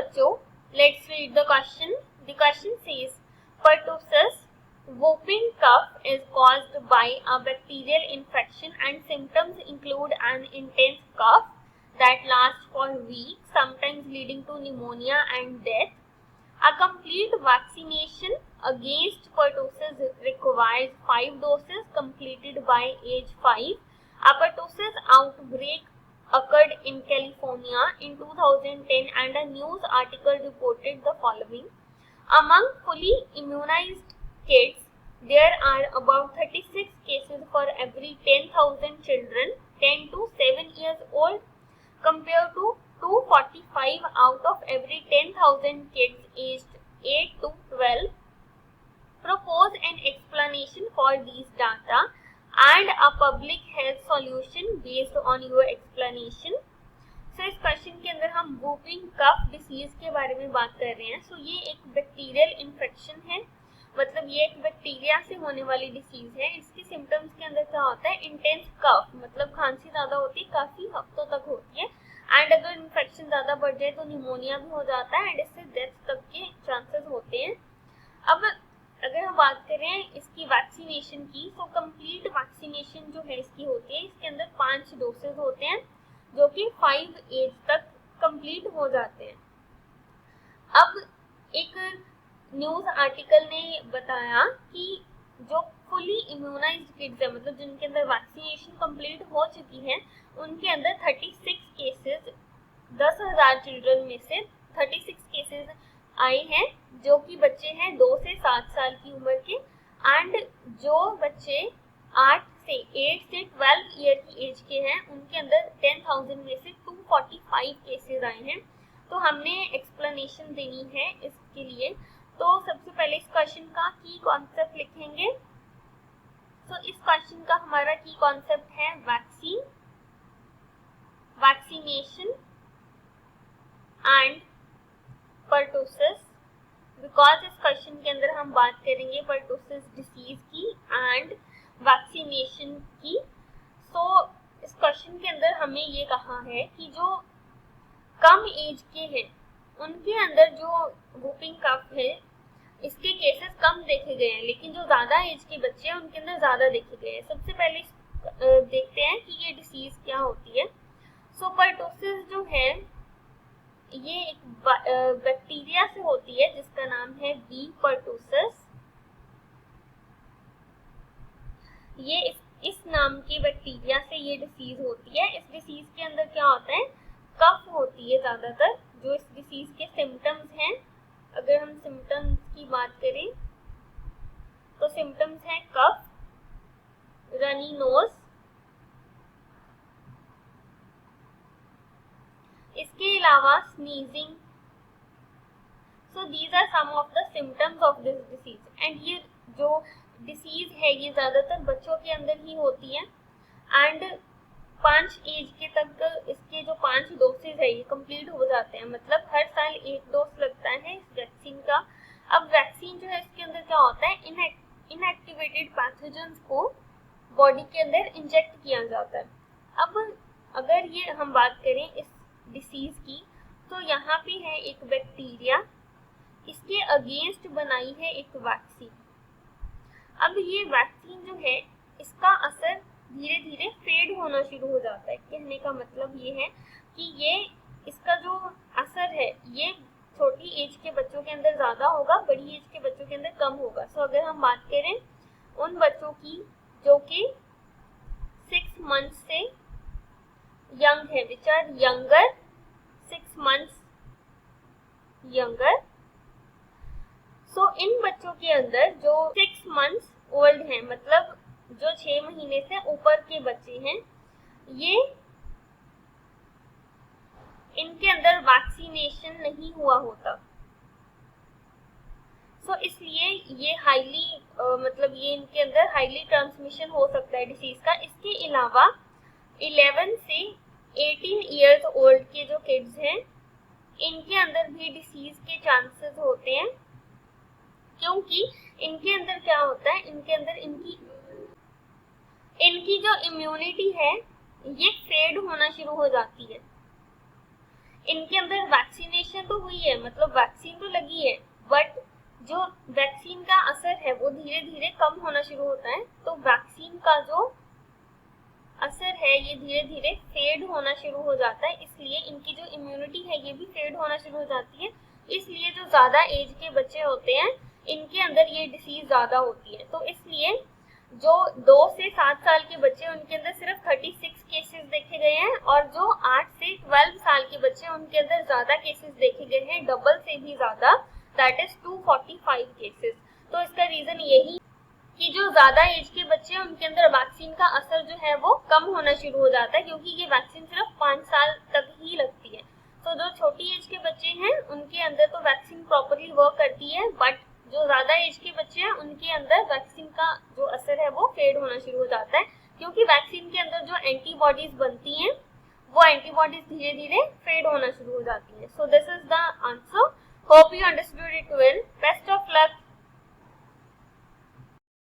बच्चों, let's read the question. The question says, pertussis whooping cough is caused by a bacterial infection and symptoms include an intense cough that lasts for weeks, sometimes leading to pneumonia and death. A complete vaccination against pertussis requires 5 doses completed by age 5. A pertussis outbreak occurred in California in 2010 and a news article reported the following. Among fully immunized kids, there are about 36 cases for every 10,000 children 10 to 7 years old compared to 245 out of every 10,000 kids aged 8 to 12. Propose an explanation for these data and a public health solution based on your explanation. So इस question के अंदर हम whooping cough disease के बारे में बात कर रहे हैं. ये एक बैक्टीरियल इन्फेक्शन है, मतलब ये एक बैक्टीरिया से होने वाली डिसीज है. इसके सिम्टम्स के अंदर क्या होता है? इंटेंस कफ, मतलब खांसी ज्यादा होती है, काफी हफ्तों तक होती है. एंड अगर इन्फेक्शन ज्यादा बढ़ जाए तो निमोनिया भी हो जाता है एंड इससे डेथ तक के चांसेस होते हैं. अब अगर हम बात करें इसकी वैक्सीनेशन की, तो कंप्लीट वैक्सीनेशन जो है इसकी होती है, इसके अंदर 5 डोसेज होते हैं जो कि 5 एज तक कंप्लीट हो जाते हैं. अब एक न्यूज आर्टिकल ने बताया कि जो फुली इम्यूनाइज्ड किड्स है, मतलब जिनके अंदर वैक्सीनेशन कंप्लीट हो चुकी है, उनके अंदर 36 केसेस 10,000 चिल्ड्रन में से 36 केसेस आए हैं जो कि बच्चे हैं 2 से 7 साल की उम्र के. एंड जो बच्चे 8 से 12 ईयर की एज के हैं, उनके अंदर 10,000 में से 245 केसेस आए हैं. तो हमने एक्सप्लेनेशन देनी है इसके लिए. तो सबसे पहले इस क्वेश्चन का की कॉन्सेप्ट लिखेंगे. तो इस क्वेश्चन का हमारा की कॉन्सेप्ट है vaccine, vaccination and pertussis. Because इस क्वेश्चन के अंदर हम बात करेंगे परटूसिस डिसीज की एंड वैक्सीनेशन की. सो इस क्वेश्चन के अंदर हमें ये कहा है कि जो कम एज के हैं उनके अंदर जो whooping cough है इसके केसेस कम देखे गए हैं, लेकिन जो ज्यादा एज के बच्चे हैं उनके अंदर ज्यादा देखे गए हैं. सबसे पहले देखते हैं कि ये डिसीज क्या होती है. सो परटूसिस जो है ये एक बैक्टीरिया से होती है जिसका नाम है बी परटूसिस. ये इस नाम के बैक्टीरिया से ये डिसीज होती है. इस डिसीज के अंदर क्या होता है? कफ होती है ज्यादातर. जो इस डिसीज के सिम्टम्स हैं, अगर हम सिम्टम्स की बात करें तो सिम्टम्स हैं कफ, रनी नोज, इसके अलावा sneezing. So these are some of the symptoms of this disease. And ये जो डिसीज है ये ज्यादातर बच्चों के अंदर ही होती है. एंड 5 एज के तक इसके जो 5 डोसेज है ये कंप्लीट हो जाते हैं, मतलब हर साल 1 डोज लगता है इस वैक्सीन का. अब वैक्सीन जो है इसके अंदर क्या होता है? इनएक्टिवेटेड पैथोजेंस को बॉडी के अंदर इंजेक्ट किया जाता है. अब अगर ये हम बात करें इस डिसीज की, तो यहाँ पे है एक बैक्टीरिया, इसके अगेंस्ट बनाई है एक वैक्सीन. अब ये वैक्सीन जो है इसका असर धीरे धीरे फेड होना शुरू हो जाता है. कहने का मतलब ये है कि ये इसका जो असर है ये छोटी एज के बच्चों के अंदर ज्यादा होगा, बड़ी एज के बच्चों के अंदर कम होगा. सो अगर हम बात करें उन बच्चों की जो कि 6 मंथ से यंग है, which are younger 6 months younger. So इन बच्चों के अंदर जो 6 मंथ्स ओल्ड है, मतलब जो 6 महीने से ऊपर के बच्चे हैं, ये इनके अंदर वैक्सीनेशन नहीं हुआ होता. सो इसलिए ये हाईली मतलब ये इनके अंदर हाईली ट्रांसमिशन हो सकता है डिसीज का. इसके अलावा 11 से 18 इयर्स ओल्ड के जो किड्स हैं इनके अंदर भी डिसीज के चांसेस होते हैं, क्योंकि इनके अंदर क्या होता है? इनके अंदर इनकी जो इम्यूनिटी है ये फेड होना शुरू हो जाती है. इनके अंदर वैक्सीनेशन तो हुई है, मतलब वैक्सीन तो लगी है, बट जो वैक्सीन का असर है वो धीरे धीरे कम होना शुरू होता है। तो वैक्सीन का जो असर है ये धीरे धीरे फेड होना शुरू हो जाता है, इसलिए इनकी जो इम्यूनिटी है ये भी फेड होना शुरू हो जाती है। इसलिए जो ज्यादा एज के बच्चे होते हैं इनके अंदर ये डिसीज ज्यादा होती है। तो इसलिए जो 2 से 7 साल के बच्चे उनके अंदर सिर्फ 36 केसेस देखे गए हैं, और जो 8 से 12 साल के बच्चे उनके अंदर ज्यादा केसेस देखे गए हैं, डबल से भी ज्यादा, दैट इज 245 केसेस। तो इसका रीजन यही कि जो ज्यादा एज के बच्चे हैं उनके अंदर वैक्सीन का असर जो है वो कम होना शुरू हो जाता है, क्योंकि ये वैक्सीन सिर्फ 5 साल तक ही लगती है। तो जो छोटी एज के बच्चे हैं उनके अंदर तो वैक्सीन प्रॉपरली वर्क करती है, बट जो ज्यादा एज के बच्चे हैं उनके अंदर वैक्सीन का जो असर है वो फेड होना शुरू हो जाता है, क्योंकि वैक्सीन के अंदर जो एंटीबॉडीज बनती हैं वो एंटीबॉडीज धीरे धीरे फेड होना शुरू हो जाती है। So this is the answer. Hope you understood it well. Best